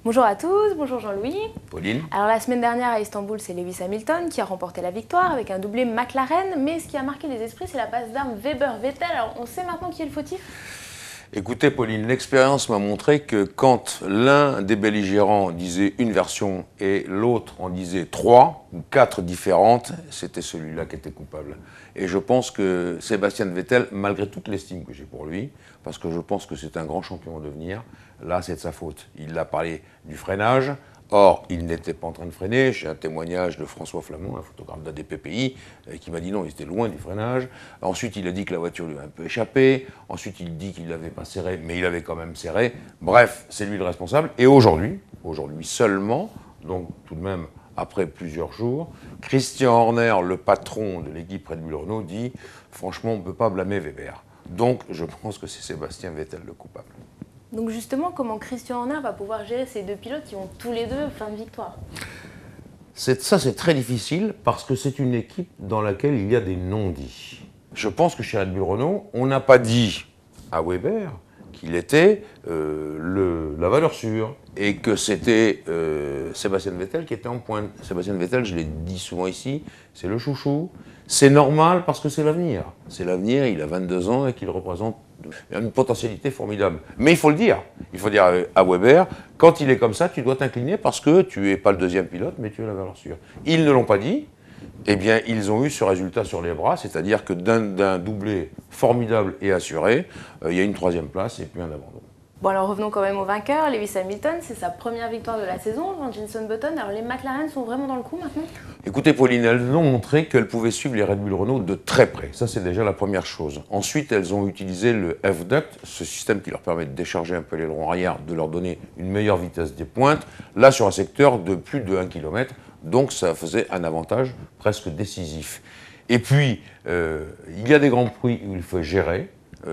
Bonjour à tous, bonjour Jean-Louis. Pauline. Alors la semaine dernière à Istanbul, c'est Lewis Hamilton qui a remporté la victoire avec un doublé McLaren, mais ce qui a marqué les esprits, c'est la passe d'armes Weber-Vettel. Alors on sait maintenant qui est le fautif? Écoutez Pauline, l'expérience m'a montré que quand l'un des belligérants disait une version et l'autre en disait 3 ou 4 différentes, c'était celui-là qui était coupable. Et je pense que Sébastien Vettel, malgré toute l'estime que j'ai pour lui, parce que je pense que c'est un grand champion à devenir, là c'est de sa faute. Il a parlé du freinage. Or, il n'était pas en train de freiner. J'ai un témoignage de François Flamand, un photographe d'ADPPI, qui m'a dit non, il était loin du freinage. Ensuite, il a dit que la voiture lui a un peu échappé. Ensuite, il dit qu'il n'avait pas serré, mais il avait quand même serré. Bref, c'est lui le responsable. Et aujourd'hui seulement, donc tout de même après plusieurs jours, Christian Horner, le patron de l'équipe Red Bull Renault, dit « Franchement, on ne peut pas blâmer Weber ». Donc, je pense que c'est Sébastien Vettel le coupable. Donc justement, comment Christian Horner va pouvoir gérer ces deux pilotes qui ont tous les deux plein de victoires? Ça, c'est très difficile parce que c'est une équipe dans laquelle il y a des non-dits. Je pense que chez Red Bull Renault, on n'a pas dit à Weber qu'il était la valeur sûre et que c'était Sébastien Vettel qui était en pointe. Sébastien Vettel, je l'ai dit souvent ici, c'est le chouchou. C'est normal parce que c'est l'avenir. C'est l'avenir, il a 22 ans et qu'il représente une potentialité formidable. Mais il faut le dire. Il faut dire à Weber, quand il est comme ça, tu dois t'incliner parce que tu n'es pas le deuxième pilote, mais tu es la valeur sûre. Ils ne l'ont pas dit. Eh bien, ils ont eu ce résultat sur les bras, c'est-à-dire que d'un doublé formidable et assuré, il y a une troisième place et puis un abandon. Bon alors revenons quand même au vainqueur, Lewis Hamilton, c'est sa première victoire de la saison devant Jenson Button. Alors les McLaren sont vraiment dans le coup maintenant? Écoutez Pauline, elles ont montré qu'elles pouvaient suivre les Red Bull Renault de très près. Ça c'est déjà la première chose. Ensuite, elles ont utilisé le F-Duct, ce système qui leur permet de décharger un peu l'aileron arrière, de leur donner une meilleure vitesse des pointes, là sur un secteur de plus de 1 km. Donc ça faisait un avantage presque décisif. Et puis, il y a des grands prix où il faut gérer.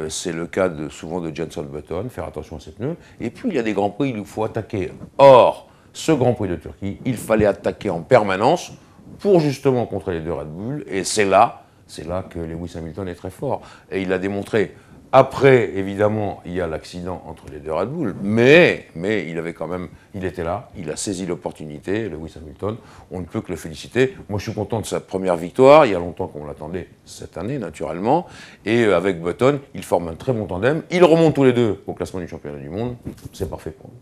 C'est le cas souvent de Jenson Button, faire attention à ses pneus. Et puis, il y a des grands prix où il faut attaquer. Or, ce Grand Prix de Turquie, il fallait attaquer en permanence pour justement contrer les deux Red Bull. Et c'est là que Lewis Hamilton est très fort. Et il l'a démontré. Après, évidemment, il y a l'accident entre les deux Red Bull, mais il était là, il a saisi l'opportunité, Lewis Hamilton, on ne peut que le féliciter. Moi, je suis content de sa première victoire, il y a longtemps qu'on l'attendait cette année, naturellement, et avec Button, ils forment un très bon tandem, ils remontent tous les deux au classement du championnat du monde, c'est parfait pour nous.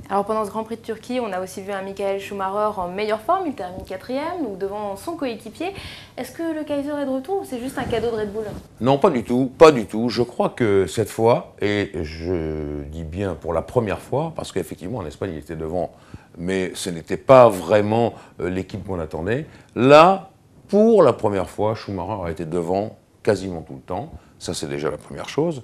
Alors pendant ce Grand Prix de Turquie, on a aussi vu un Michael Schumacher en meilleure forme, il termine 4e, donc devant son coéquipier. Est-ce que le Kaiser est de retour ou c'est juste un cadeau de Red Bull? Non, pas du tout, pas du tout. Je crois que cette fois, et je dis bien pour la première fois, parce qu'effectivement en Espagne il était devant, mais ce n'était pas vraiment l'équipe qu'on attendait. Là, pour la première fois, Schumacher a été devant quasiment tout le temps. Ça c'est déjà la première chose.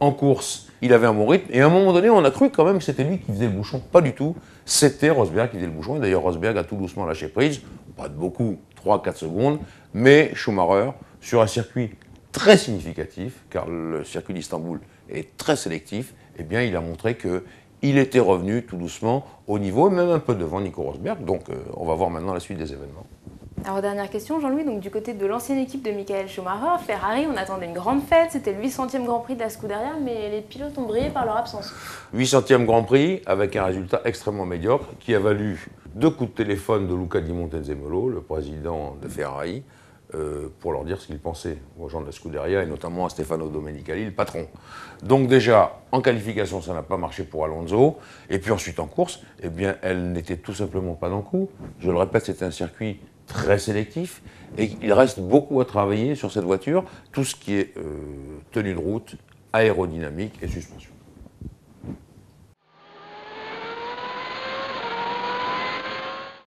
En course, il avait un bon rythme, et à un moment donné, on a cru quand même que c'était lui qui faisait le bouchon. Pas du tout, c'était Rosberg qui faisait le bouchon, et d'ailleurs Rosberg a tout doucement lâché prise, pas de beaucoup, 3-4 secondes, mais Schumacher, sur un circuit très significatif, car le circuit d'Istanbul est très sélectif, eh bien il a montré qu'il était revenu tout doucement au niveau, même un peu devant Nico Rosberg, donc on va voir maintenant la suite des événements. Alors dernière question Jean-Louis, donc du côté de l'ancienne équipe de Michael Schumacher, Ferrari, on attendait une grande fête, c'était le 800e Grand Prix de la Scuderia, mais les pilotes ont brillé par leur absence. 800e Grand Prix avec un résultat extrêmement médiocre qui a valu 2 coups de téléphone de Luca Di Montezemolo, le président de Ferrari, pour leur dire ce qu'il pensait aux gens de la Scuderia et notamment à Stefano Domenicali, le patron. Donc déjà, en qualification, ça n'a pas marché pour Alonso. Et puis ensuite en course, eh bien, elle n'était tout simplement pas dans le coup. Je le répète, c'était un circuit très sélectif et il reste beaucoup à travailler sur cette voiture, tout ce qui est tenue de route, aérodynamique et suspension.